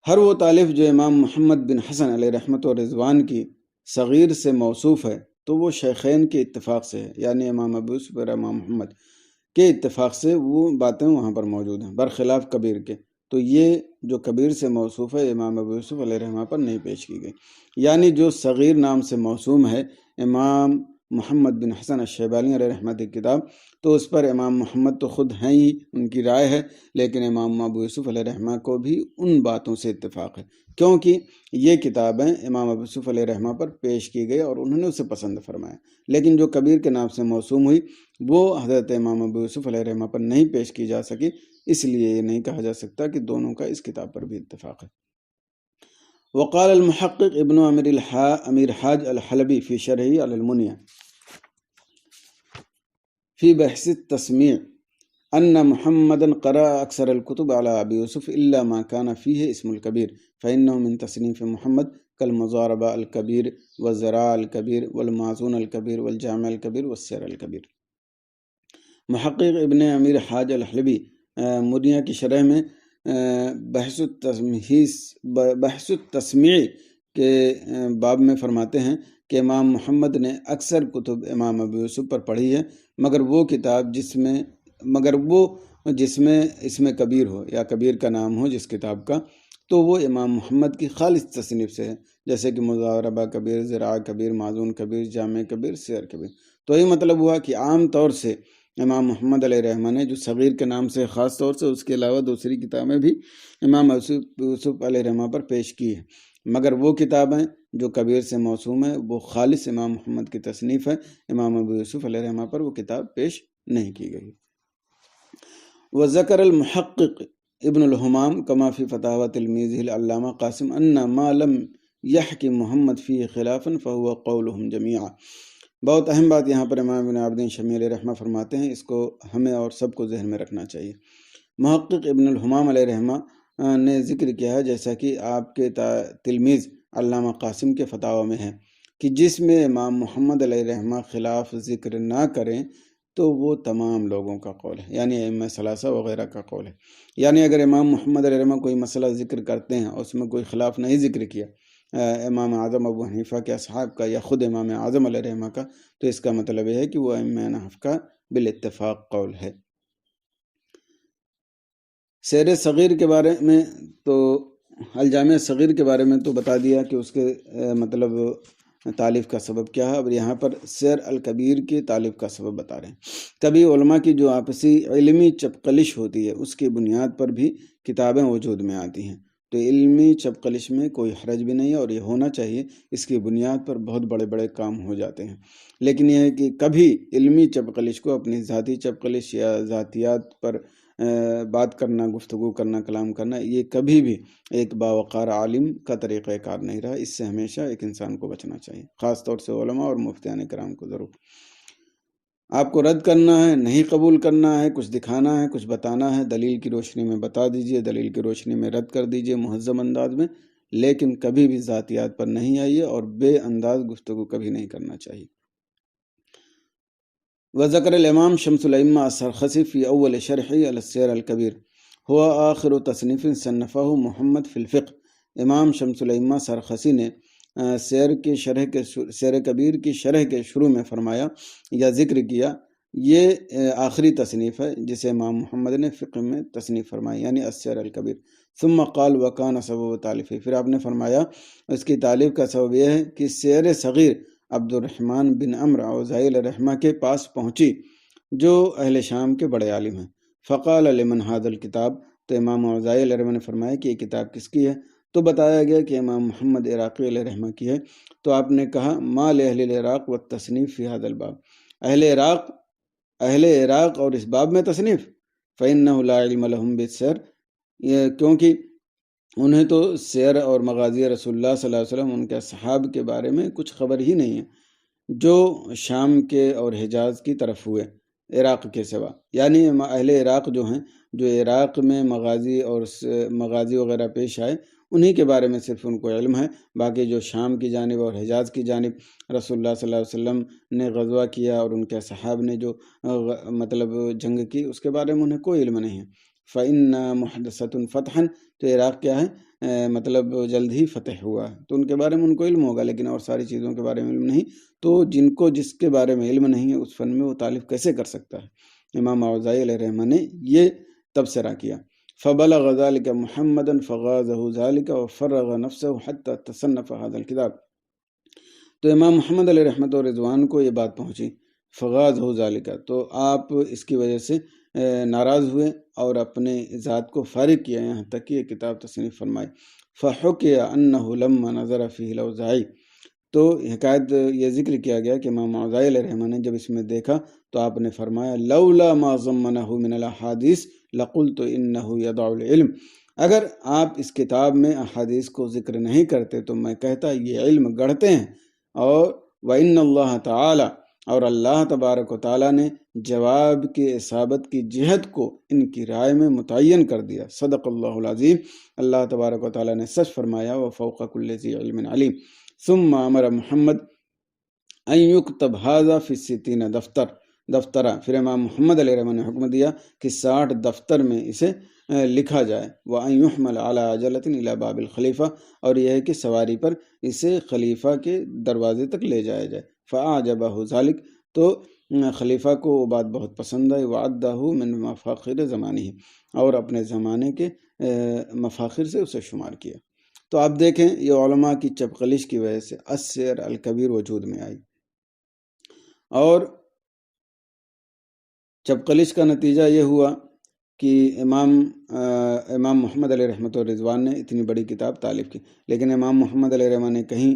ہر وہ تالیف جو امام محمد بن حسن علیہ رحمت و رضوان کی صغیر سے موصوف ہے تو وہ شیخین کے اتفاق سے ہے، یعنی امام ابو یوسف اور امام محمد کے اتفاق سے وہ باتیں وہاں پر موجود ہیں، برخلاف کبیر کے۔ تو یہ جو کبیر سے موصوف ہے امام ابو یوسف علیہ رحمہ پر نہیں پیش کی گئی، یعنی جو صغیر نام سے موسوم ہے امام محمد بن حسن الشیبانی علیہ رحمہ کی کتاب، تو اس پر امام محمد تو خود ہیں ہی، ان کی رائے ہے، لیکن امام ابو یوسف علیہ رحمہ کو بھی ان باتوں سے اتفاق ہے، کیونکہ یہ کتابیں امام ابو یوسف علیہ رحمہ پر پیش کی گئی اور انہوں نے اسے پسند فرمایا، لیکن جو کبیر کے نام سے موسوم ہوئی وہ حضرت امام ابو یوسف علیہ رحمہ پر نہیں پیش کی جا سکی، اس لیے یہ نہیں کہا جا سکتا کہ دونوں کا اس کتاب پر بھی اتفاق ہے۔ وقال المحقق ابن امیر حاج الحلبی فی شرح علی المنیہ فی بحث التسمیع ان محمدا قرأ اکثر الکتب علی ابی یوسف الا ما كان فیہ اسم الکبیر فانه من تصنیف محمد کالمضاربہ الکبیر والزراع الکبیر والمعزون الکبیر والجامع الکبیر والسیر الکبیر۔ محقق ابن امیر حاج الحلبی منیہ کی شرح میں بحث التسمیع کے باب میں فرماتے ہیں کہ امام محمد نے اکثر کتب امام ابو یوسف پر پڑھی ہے مگر وہ جس میں اسم کبیر ہو یا کبیر کا نام ہو جس کتاب کا، تو وہ امام محمد کی خالص تصنیف سے ہے، جیسے کہ مضاربہ کبیر، زراع کبیر، معزون کبیر، جامع کبیر، سیر کبیر۔ تو یہ مطلب ہوا کہ عام طور سے امام محمد علیہ الرحمہ نے جو صغیر کے نام سے خاص طور سے، اس کے علاوہ دوسری کتابیں بھی امام یوسف علیہ الرحمہ پر پیش کی ہیں، مگر وہ کتابیں جو کبیر سے موسوم ہیں وہ خالص امام محمد کی تصنیف ہے، امام ابو یوسف علیہ الرحمہ پر وہ کتاب پیش نہیں کی گئی۔ وذکر المحقق ابن الحمام کما فی فتاوی تلمیذہ العلامہ قاسم ان ما لم یحکی محمد فیہ خلافا فہو قولہم جمیعا۔ بہت اہم بات یہاں پر امام ابن عابدین شامی علیہ رحمہ فرماتے ہیں، اس کو ہمیں اور سب کو ذہن میں رکھنا چاہیے۔ محقق ابن الحمام علیہ رحمہ نے ذکر کیا ہے، جیسا کہ آپ کے تلمیذ علامہ قاسم کے فتاوی میں ہے، کہ جس میں امام محمد علیہ رحمہ خلاف ذکر نہ کریں تو وہ تمام لوگوں کا قول ہے، یعنی ائمہ ثلاثہ وغیرہ کا قول ہے۔ یعنی اگر امام محمد علیہ رحمہ کوئی مسئلہ ذکر کرتے ہیں اور اس میں کوئی خلاف نہیں ذکر کیا امام اعظم ابو حنیفہ کے اصحاب کا یا خود امام اعظم علیہ رحمہ کا، تو اس کا مطلب یہ ہے کہ وہ ائمہ نحو کا بالاتفاق قول ہے۔ سیر صغیر کے بارے میں تو الجامع صغیر کے بارے میں تو بتا دیا کہ اس کے مطلب تالیف کا سبب کیا ہے، اور یہاں پر سیر الکبیر کی تالیف کا سبب بتا رہے ہیں۔ کبھی علماء کی جو آپسی علمی چپقلش ہوتی ہے اس کی بنیاد پر بھی کتابیں وجود میں آتی ہیں، تو علمی چپقلش میں کوئی حرج بھی نہیں ہے، اور یہ ہونا چاہیے، اس کی بنیاد پر بہت بڑے بڑے کام ہو جاتے ہیں۔ لیکن یہ ہے کہ کبھی علمی چپقلش کو اپنی ذاتی چپقلش یا ذاتیات پر بات کرنا، گفتگو کرنا، کلام کرنا، یہ کبھی بھی ایک باوقار عالم کا طریقہ کار نہیں رہا۔ اس سے ہمیشہ ایک انسان کو بچنا چاہیے، خاص طور سے علماء اور مفتیان کرام کو۔ ضرور آپ کو رد کرنا ہے، نہیں قبول کرنا ہے، کچھ دکھانا ہے، کچھ بتانا ہے، دلیل کی روشنی میں بتا دیجئے، دلیل کی روشنی میں رد کر دیجئے مہذب انداز میں، لیکن کبھی بھی ذاتیات پر نہیں آئیے اور بے انداز گفتگو کبھی نہیں کرنا چاہیے۔ وذکر الامام شمس الائمہ السرخسی فی اول شرح علی السیر الکبیر ہوا آخر تصنیف صنفہ محمد فی الفقہ۔ امام شمس الائمہ سرخسی نے سیر کبیر کی شرح کے شروع میں فرمایا یا ذکر کیا، یہ آخری تصنیف ہے جسے امام محمد نے فقہ میں تصنیف فرمائی، یعنی السیر الکبیر۔ ثم قال وکان سبب تالیفی، پھر آپ نے فرمایا اس کی تالیف کا سبب یہ ہے کہ سیر صغیر عبد الرحمن بن عمرو اوزاعی علیہ رحمہ کے پاس پہنچی، جو اہل شام کے بڑے عالم ہیں۔ فقال لمن ھذا الکتاب، تو امام اوزاعی علیہ رحمہ نے فرمایا کہ یہ کتاب کس کی ہے؟ تو بتایا گیا کہ امام محمد عراقی علیہ رحمہ کی ہے۔ تو آپ نے کہا ما لأہل العراق والتصنیف فی ھذا الباب، اہل عراق اور اس باب میں تصنیف، فإنہ لا علم لهم بالسیر، کیونکہ انہیں تو سیر اور مغازی رسول اللہ صلی اللہ علیہ وسلم ان کے اصحاب کے بارے میں کچھ خبر ہی نہیں ہے، جو شام کے اور حجاز کی طرف ہوئے عراق کے سوا۔ یعنی اہل عراق جو ہیں، جو عراق میں مغازی وغیرہ پیش آئے، انہی کے بارے میں صرف ان کو علم ہے، باقی جو شام کی جانب اور حجاز کی جانب رسول اللہ صلی اللہ علیہ وسلم نے غزوہ کیا اور ان کے صحاب نے جو مطلب جنگ کی، اس کے بارے میں انہیں کوئی علم نہیں ہے۔ فَإِنَّ مُحْدَثَةٌ فَتْحًا، تو عراق کیا ہے مطلب جلد ہی فتح ہوا ہے، تو ان کے بارے میں ان کو علم ہوگا، لیکن اور ساری چیزوں کے بارے میں علم نہیں۔ تو جس کے بارے میں علم نہیں ہے اس فن میں وہ تالیف کیسے کر سکتا ہے؟ امام اوزاعی علیہ رحمہ نے یہ تبصرہ کیا۔ فبلغ ذلك محمدا فغازه ذلك وفرغ نفسه حتى تصنف هذا الكتاب، تو امام محمد علیہ رحمۃ و رضوان کو یہ بات پہنچی، فغازه ذلك، تو آپ اس کی وجہ سے ناراض ہوئے اور اپنے ذات کو فارغ کیا، یہاں تک کہ یہ کتاب تصنیف فرمائی۔ فحکی انه لما نظر فيه الاوزاعی، تو حکایت یہ ذکر کیا گیا کہ امام اوزاعی علیہ رحمہ نے جب اس میں دیکھا تو آپ نے فرمایا لولا ما ضمنه من الاحادیث لقلت انه يضع العلم، اگر آپ اس کتاب میں احادیث کو ذکر نہیں کرتے تو میں کہتا یہ علم گڑھتے ہیں، اور وَإِنَّ اللَّهَ تعالی، اور اللہ تبارک و تعالیٰ نے جواب کی اصابت کی جہت کو ان کی رائے میں متعین کر دیا۔ صدق اللہ العظیم، اللہ تبارک و تعالیٰ نے سچ فرمایا، وَفَوْقَ كُلِّ ذِي عِلْمٍ عَلِيمٍ۔ ثُمَّ أَمَرَ محمد أَن يُكْتَبْ هَذَا فِي السِّتِّينَ دفترہ، پھر امام محمد علیہ الرحمٰن نے حکم دیا کہ 60 دفتر میں اسے لکھا جائے، وَأَن يُحْمَلَ عَلَى عَجَلَةٍ إِلَى بَابِ الْخَلِيفَةِ، اور یہ ہے کہ سواری پر اسے خلیفہ کے دروازے تک لے جایا جائے۔ فَأَعْجَبَهُ ذَلِكَ، تو خلیفہ کو وہ بات بہت پسند آئی، وَعَدَّهُ مِن مَفَاخِرِ زَمَانِهِ، اور اپنے زمانے کے مفاخر سے اسے شمار کیا۔ تو آپ دیکھیں یہ علماء کی چپقلش کی وجہ سے السیر الکبیر وجود میں آئی، اور چپقلش کا نتیجہ یہ ہوا کہ امام محمد علیہ رحمۃ الرضوان نے اتنی بڑی کتاب تالیف کی، لیکن امام محمد علیہ رحمٰن نے کہیں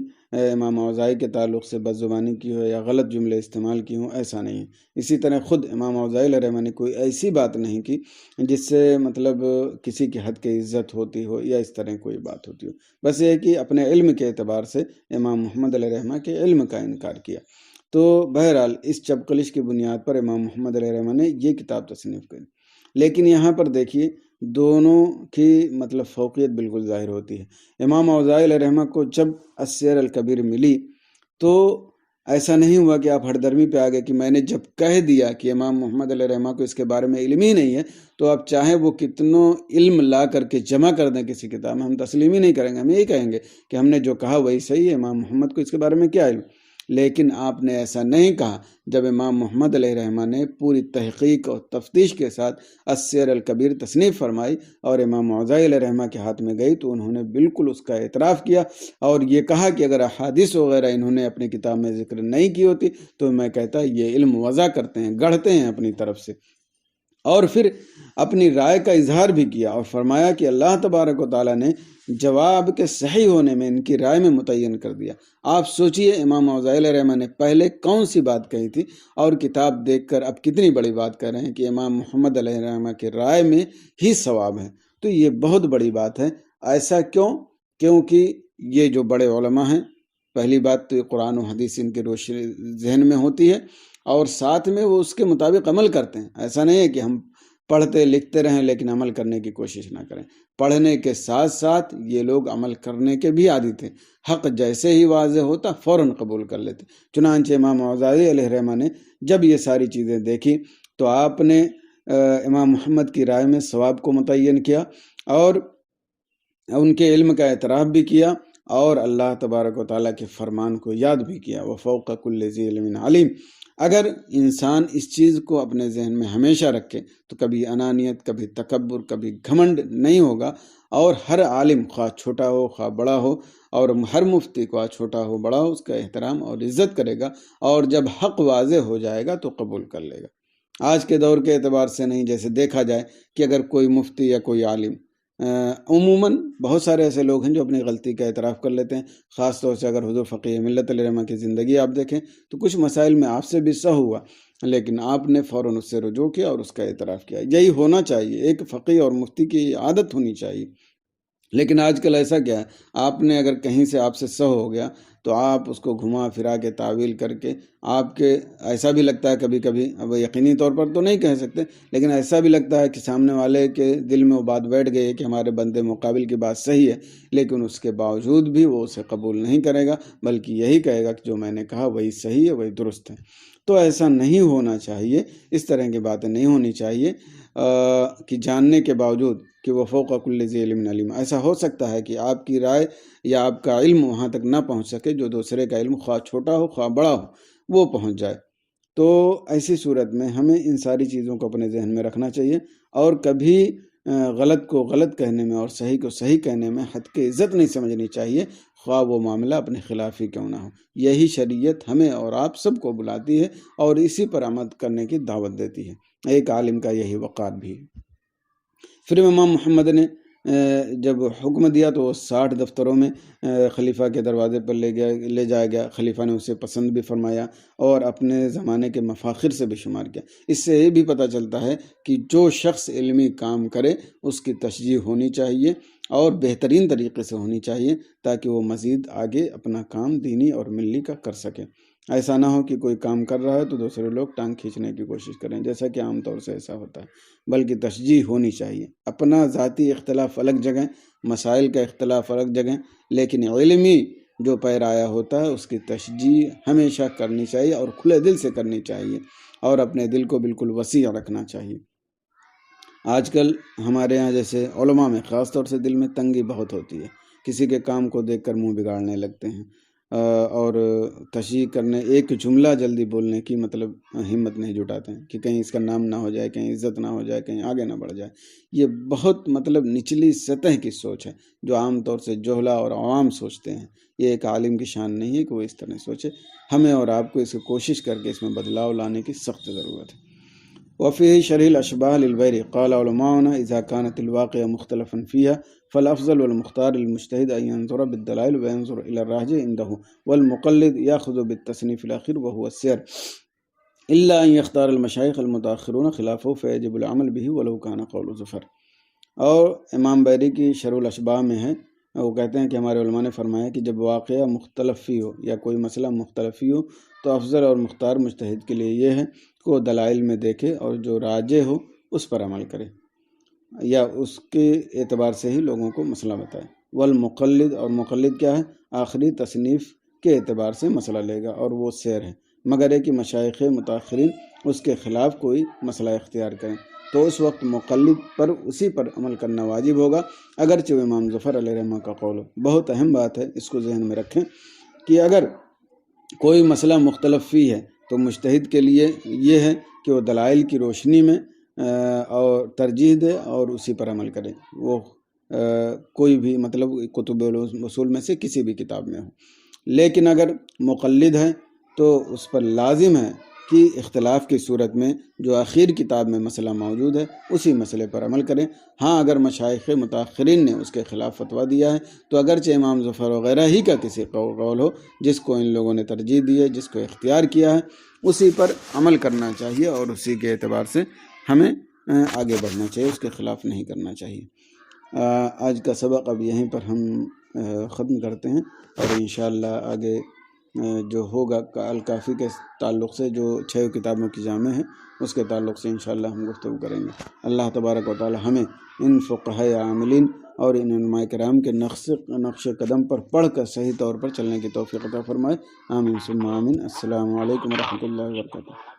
امام اوزاعی کے تعلق سے بد زبانی کی ہو یا غلط جملے استعمال کی ہوں، ایسا نہیں ہے۔ اسی طرح خود امام اوزاعی علیہ رحمٰن نے کوئی ایسی بات نہیں کی جس سے مطلب کسی کی حد کی عزت ہوتی ہو یا اس طرح کوئی بات ہوتی ہو، بس یہ کہ اپنے علم کے اعتبار سے امام محمد علیہ رحمٰن کے علم کا انکار کیا۔ تو بہرحال اس چپقلش کی بنیاد پر امام محمد علیہ رحمٰن نے یہ کتاب تصنیف کری، لیکن یہاں پر دیکھیے دونوں کی مطلب فوقیت بالکل ظاہر ہوتی ہے۔ امام اوزاعی علیہ رحمہ کو جب السیر الکبیر ملی تو ایسا نہیں ہوا کہ آپ ہر درمی پہ آگئے کہ میں نے جب کہہ دیا کہ امام محمد علیہ رحمہ کو اس کے بارے میں علم ہی نہیں ہے، تو آپ چاہیں وہ کتنوں علم لا کر کے جمع کر دیں کسی کتاب میں، ہم تسلیم ہی نہیں کریں گے، ہم یہی کہیں گے کہ ہم نے جو کہا وہی صحیح ہے، امام محمد کو اس کے بارے میں کیا علم۔ لیکن آپ نے ایسا نہیں کہا۔ جب امام محمد علیہ رحمہ نے پوری تحقیق اور تفتیش کے ساتھ السیر الکبیر تصنیف فرمائی اور امام اوزاعی علیہ رحمہ کے ہاتھ میں گئی، تو انہوں نے بالکل اس کا اعتراف کیا اور یہ کہا کہ اگر احادیث وغیرہ انہوں نے اپنی کتاب میں ذکر نہیں کی ہوتی تو میں کہتا یہ علم وضع کرتے ہیں، گڑھتے ہیں اپنی طرف سے۔ اور پھر اپنی رائے کا اظہار بھی کیا اور فرمایا کہ اللہ تبارک و تعالیٰ نے جواب کے صحیح ہونے میں ان کی رائے میں متعین کر دیا۔ آپ سوچئے امام اوزاعی علیہ رحمہ نے پہلے کون سی بات کہی تھی اور کتاب دیکھ کر اب کتنی بڑی بات کہہ رہے ہیں کہ امام محمد علیہ رحمہ کی رائے میں ہی صواب ہے۔ تو یہ بہت بڑی بات ہے۔ ایسا کیوں؟ کیونکہ یہ جو بڑے علماء ہیں، پہلی بات تو یہ قرآن و حدیث ان کے روشنی ذہن میں ہوتی ہے اور ساتھ میں وہ اس کے مطابق عمل کرتے ہیں۔ ایسا نہیں ہے کہ ہم پڑھتے لکھتے رہیں لیکن عمل کرنے کی کوشش نہ کریں۔ پڑھنے کے ساتھ ساتھ یہ لوگ عمل کرنے کے بھی عادی تھے، حق جیسے ہی واضح ہوتا فوراً قبول کر لیتے۔ چنانچہ امام اوزاعی علیہ رحمہ نے جب یہ ساری چیزیں دیکھی تو آپ نے امام محمد کی رائے میں ثواب کو متعین کیا اور ان کے علم کا اعتراف بھی کیا اور اللہ تبارک و تعالیٰ کے فرمان کو یاد بھی کیا، وَفَوْقَ كُلِّ ذِي عِلْمٍ عَلِيمٍ۔ اگر انسان اس چیز کو اپنے ذہن میں ہمیشہ رکھے تو کبھی انانیت، کبھی تکبر، کبھی گھمنڈ نہیں ہوگا، اور ہر عالم خواہ چھوٹا ہو خواہ بڑا ہو، اور ہر مفتی خواہ چھوٹا ہو بڑا ہو، اس کا احترام اور عزت کرے گا، اور جب حق واضح ہو جائے گا تو قبول کر لے گا۔ آج کے دور کے اعتبار سے نہیں، جیسے دیکھا جائے کہ اگر کوئی مفتی یا کوئی عالم، عموماً بہت سارے ایسے لوگ ہیں جو اپنی غلطی کا اعتراف کر لیتے ہیں، خاص طور سے اگر حضور فقیہ ملت علیہ رحمہ کی زندگی آپ دیکھیں تو کچھ مسائل میں آپ سے بھی سہو ہوا، لیکن آپ نے فوراً اس سے رجوع کیا اور اس کا اعتراف کیا۔ یہی ہونا چاہیے، ایک فقیہ اور مفتی کی عادت ہونی چاہیے۔ لیکن آج کل ایسا کیا ہے، آپ نے اگر کہیں سے آپ سے سہو ہو گیا تو آپ اس کو گھما پھرا کے تعویل کر کے آپ کے ایسا بھی لگتا ہے کبھی کبھی، اب یقینی طور پر تو نہیں کہہ سکتے، لیکن ایسا بھی لگتا ہے کہ سامنے والے کے دل میں وہ بات بیٹھ گئی ہے کہ ہمارے بندے مقابل کی بات صحیح ہے، لیکن اس کے باوجود بھی وہ اسے قبول نہیں کرے گا، بلکہ یہی کہے گا کہ جو میں نے کہا وہی صحیح ہے، وہی درست ہے۔ تو ایسا نہیں ہونا چاہیے، اس طرح کی باتیں نہیں ہونی چاہیے کہ جاننے کے باوجود کہ وہ فوق کل ذی علم علیم۔ ایسا ہو سکتا ہے کہ آپ کی رائے یا آپ کا علم وہاں تک نہ پہنچ سکے جو دوسرے کا علم خواہ چھوٹا ہو خواہ بڑا ہو وہ پہنچ جائے۔ تو ایسی صورت میں ہمیں ان ساری چیزوں کو اپنے ذہن میں رکھنا چاہیے اور کبھی غلط کو غلط کہنے میں اور صحیح کو صحیح کہنے میں حد کی عزت نہیں سمجھنی چاہیے، خواہ وہ معاملہ اپنے خلاف ہی کیوں نہ ہو۔ یہی شریعت ہمیں اور آپ سب کو بلاتی ہے اور اسی پر عمل کرنے کی دعوت دیتی ہے۔ ایک عالم کا یہی وقار بھی ہے۔ پھر امام محمد نے جب حکم دیا تو وہ 60 دفتروں میں خلیفہ کے دروازے پر لے جایا گیا. خلیفہ نے اسے پسند بھی فرمایا اور اپنے زمانے کے مفاخر سے بھی شمار کیا. اس سے یہ بھی پتہ چلتا ہے کہ جو شخص علمی کام کرے اس کی تشجیع ہونی چاہیے اور بہترین طریقے سے ہونی چاہیے تاکہ وہ مزید آگے اپنا کام دینی اور ملی کا کر سکے. ایسا نہ ہو کہ کوئی کام کر رہا ہے تو دوسرے لوگ ٹانگ کھینچنے کی کوشش کریں، جیسا کہ عام طور سے ایسا ہوتا ہے، بلکہ تشجیع ہونی چاہیے. اپنا ذاتی اختلاف الگ جگہ، مسائل کا اختلاف الگ جگہ، لیکن علمی جو پیرایا ہوتا ہے اس کی تشجیع ہمیشہ کرنی چاہیے اور کھلے دل سے کرنی چاہیے اور اپنے دل کو بالکل وسیع رکھنا چاہیے. آج کل ہمارے ہاں جیسے علماء میں خاص طور سے دل میں تنگی بہت ہوتی ہے، کسی کے کام کو دیکھ کر منہ بگاڑنے لگتے ہیں اور تشجیع کرنے، ایک جملہ جلدی بولنے کی مطلب ہمت نہیں جٹاتے ہیں کہ کہیں اس کا نام نہ ہو جائے، کہیں عزت نہ ہو جائے، کہیں آگے نہ بڑھ جائے. یہ بہت مطلب نچلی سطح کی سوچ ہے جو عام طور سے جہلا اور عوام سوچتے ہیں. یہ ایک عالم کی شان نہیں ہے کہ وہ اس طرح سوچے. ہمیں اور آپ کو اس کو کوشش کر کے اس میں بدلاؤ لانے کی سخت ضرورت ہے. وفيه شرح الأشباه للبيري قال علماؤنا إذا كانت الواقعة مختلفا فيها فالأفضل والمختار للمجتهد أن ينظر بالدلائل وينظر إلى الراجح عنده والمقلد يأخذ بالتصنيف الأخير وهو السير إلا أن يختار المشايخ المتأخرون خلافه فيجب العمل به ولو كان قول ظفر. اور امام بیری کی شرح الاشباہ میں ہے، وہ کہتے ہیں کہ ہمارے علماء نے فرمایا کہ جب واقعہ مختلف ہی ہو یا کوئی مسئلہ مختلف ہی ہو تو افضل اور مختار مجتہد کے لیے یہ ہے کہ وہ دلائل میں دیکھے اور جو راجح ہو اس پر عمل کرے یا اس کے اعتبار سے ہی لوگوں کو مسئلہ بتائے. والمقلد، اور مقلد کیا ہے؟ آخری تصنیف کے اعتبار سے مسئلہ لے گا اور وہ سیر ہے، مگر ہے کہ مشائخ متاخرین اس کے خلاف کوئی مسئلہ اختیار کریں تو اس وقت مقلد پر اسی پر عمل کرنا واجب ہوگا اگرچہ وہ امام ظفر علیہ رحمہ کا قول ہو. بہت اہم بات ہے، اس کو ذہن میں رکھیں کہ اگر کوئی مسئلہ مختلف فی ہے تو مجتہد کے لیے یہ ہے کہ وہ دلائل کی روشنی میں اور ترجیح دے اور اسی پر عمل کرے، وہ کوئی بھی مطلب کتب اصول میں سے کسی بھی کتاب میں ہو. لیکن اگر مقلد ہے تو اس پر لازم ہے کہ اختلاف کی صورت میں جو آخر کتاب میں مسئلہ موجود ہے اسی مسئلے پر عمل کریں. ہاں اگر مشائخ متاخرین نے اس کے خلاف فتویٰ دیا ہے تو اگرچہ امام ظفر وغیرہ ہی کا کسی قول ہو جس کو ان لوگوں نے ترجیح دی ہے، جس کو اختیار کیا ہے، اسی پر عمل کرنا چاہیے اور اسی کے اعتبار سے ہمیں آگے بڑھنا چاہیے، اس کے خلاف نہیں کرنا چاہیے. آج کا سبق اب یہیں پر ہم ختم کرتے ہیں اور انشاءاللہ آگے جو ہوگا الکافی کے تعلق سے جو 6 کتابوں کی جامع ہے اس کے تعلق سے انشاءاللہ ہم گفتگو کریں گے. اللہ تبارک و تعالی ہمیں ان فقہاء عاملین اور ان علماء کرام کے نقش قدم پر پڑھ کر صحیح طور پر چلنے کی توفیق عطا فرمائے. آمین ثم آمین. السلام علیکم ورحمۃ اللہ وبرکاتہ.